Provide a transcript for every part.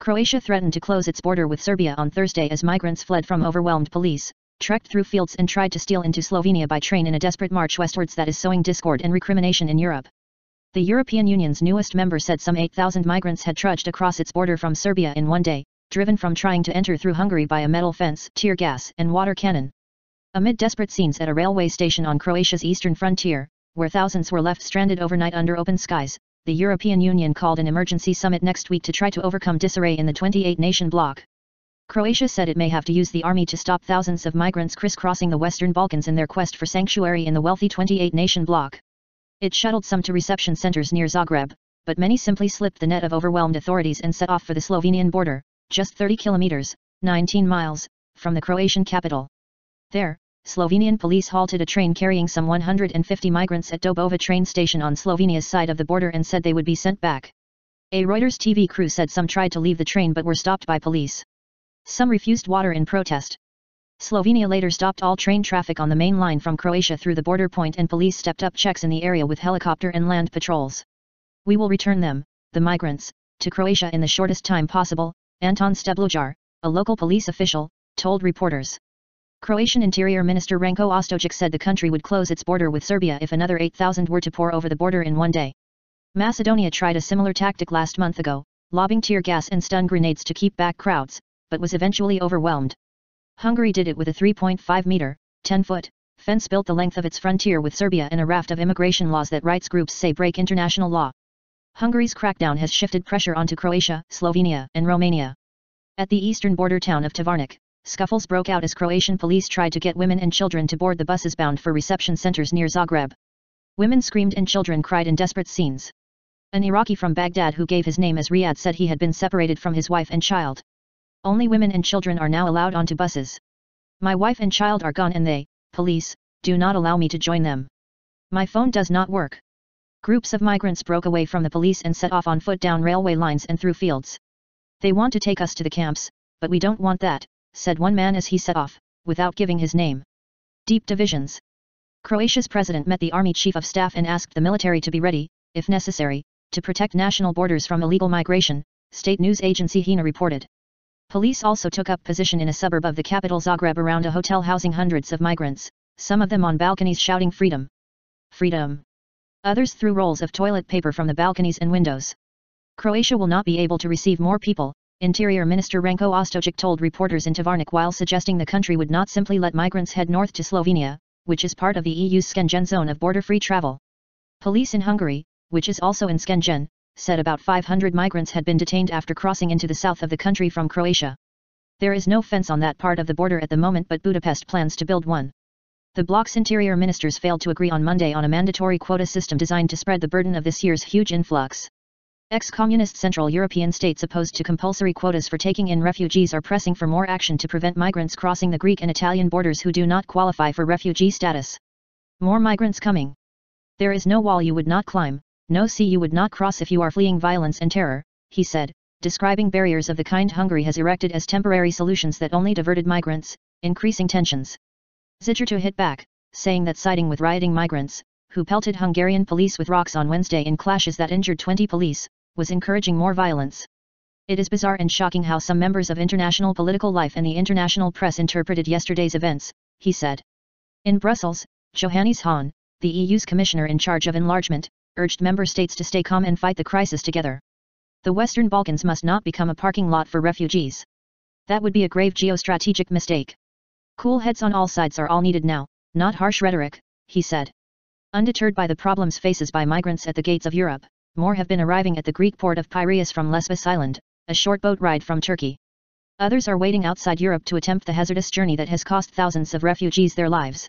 Croatia threatened to close its border with Serbia on Thursday as migrants fled from overwhelmed police, trekked through fields and tried to steal into Slovenia by train in a desperate march westwards that is sowing discord and recrimination in Europe. The European Union's newest member said some 8,000 migrants had trudged across its border from Serbia in one day, driven from trying to enter through Hungary by a metal fence, tear gas and water cannon. Amid desperate scenes at a railway station on Croatia's eastern frontier, where thousands were left stranded overnight under open skies, the European Union called an emergency summit next week to try to overcome disarray in the 28-nation bloc. Croatia said it may have to use the army to stop thousands of migrants crisscrossing the Western Balkans in their quest for sanctuary in the wealthy 28-nation bloc. It shuttled some to reception centers near Zagreb, but many simply slipped the net of overwhelmed authorities and set off for the Slovenian border, just 30 kilometers, 19 miles, from the Croatian capital. There, Slovenian police halted a train carrying some 150 migrants at Dobova train station on Slovenia's side of the border and said they would be sent back. A Reuters TV crew said some tried to leave the train but were stopped by police. Some refused water in protest. Slovenia later stopped all train traffic on the main line from Croatia through the border point and police stepped up checks in the area with helicopter and land patrols. We will return them, the migrants, to Croatia in the shortest time possible, Anton Steblujar, a local police official, told reporters. Croatian Interior Minister Ranko Ostojic said the country would close its border with Serbia if another 8,000 were to pour over the border in one day. Macedonia tried a similar tactic last month ago, lobbing tear gas and stun grenades to keep back crowds, but was eventually overwhelmed. Hungary did it with a 3.5-meter, 10-foot, fence built the length of its frontier with Serbia and a raft of immigration laws that rights groups say break international law. Hungary's crackdown has shifted pressure onto Croatia, Slovenia, and Romania. At the eastern border town of Tovarnik, scuffles broke out as Croatian police tried to get women and children to board the buses bound for reception centers near Zagreb. Women screamed and children cried in desperate scenes. An Iraqi from Baghdad who gave his name as Riyadh said he had been separated from his wife and child. Only women and children are now allowed onto buses. My wife and child are gone and they, police, do not allow me to join them. My phone does not work. Groups of migrants broke away from the police and set off on foot down railway lines and through fields. They want to take us to the camps, but we don't want that, said one man as he set off, without giving his name. Deep divisions. Croatia's president met the army chief of staff and asked the military to be ready, if necessary, to protect national borders from illegal migration, state news agency HINA reported. Police also took up position in a suburb of the capital Zagreb around a hotel housing hundreds of migrants, some of them on balconies shouting freedom. Freedom. Others threw rolls of toilet paper from the balconies and windows. Croatia will not be able to receive more people, Interior Minister Ranko Ostojic told reporters in Tovarnik while suggesting the country would not simply let migrants head north to Slovenia, which is part of the EU's Schengen zone of border-free travel. Police in Hungary, which is also in Schengen, said about 500 migrants had been detained after crossing into the south of the country from Croatia. There is no fence on that part of the border at the moment, but Budapest plans to build one. The bloc's interior ministers failed to agree on Monday on a mandatory quota system designed to spread the burden of this year's huge influx. Ex-communist Central European states opposed to compulsory quotas for taking in refugees are pressing for more action to prevent migrants crossing the Greek and Italian borders who do not qualify for refugee status. More migrants coming. There is no wall you would not climb, no sea you would not cross if you are fleeing violence and terror, he said, describing barriers of the kind Hungary has erected as temporary solutions that only diverted migrants, increasing tensions. Zicserto hit back, saying that siding with rioting migrants, who pelted Hungarian police with rocks on Wednesday in clashes that injured 20 police, was encouraging more violence. It is bizarre and shocking how some members of international political life and the international press interpreted yesterday's events, he said. In Brussels, Johannes Hahn, the EU's commissioner in charge of enlargement, urged member states to stay calm and fight the crisis together. The Western Balkans must not become a parking lot for refugees. That would be a grave geostrategic mistake. Cool heads on all sides are all needed now, not harsh rhetoric, he said. Undeterred by the problems faced by migrants at the gates of Europe, more have been arriving at the Greek port of Piraeus from Lesbos Island, a short boat ride from Turkey. Others are waiting outside Europe to attempt the hazardous journey that has cost thousands of refugees their lives.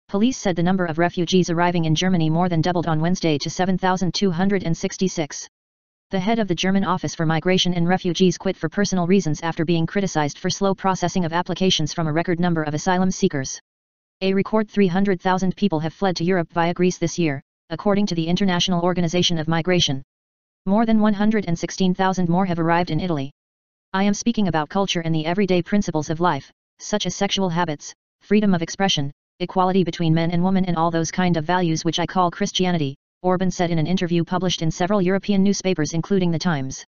Police said the number of refugees arriving in Germany more than doubled on Wednesday to 7,266. The head of the German Office for Migration and Refugees quit for personal reasons after being criticized for slow processing of applications from a record number of asylum seekers. A record 300,000 people have fled to Europe via Greece this year, according to the International Organization of Migration. More than 116,000 more have arrived in Italy. I am speaking about culture and the everyday principles of life, such as sexual habits, freedom of expression, equality between men and women and all those kind of values which I call Christianity, Orban said in an interview published in several European newspapers including The Times.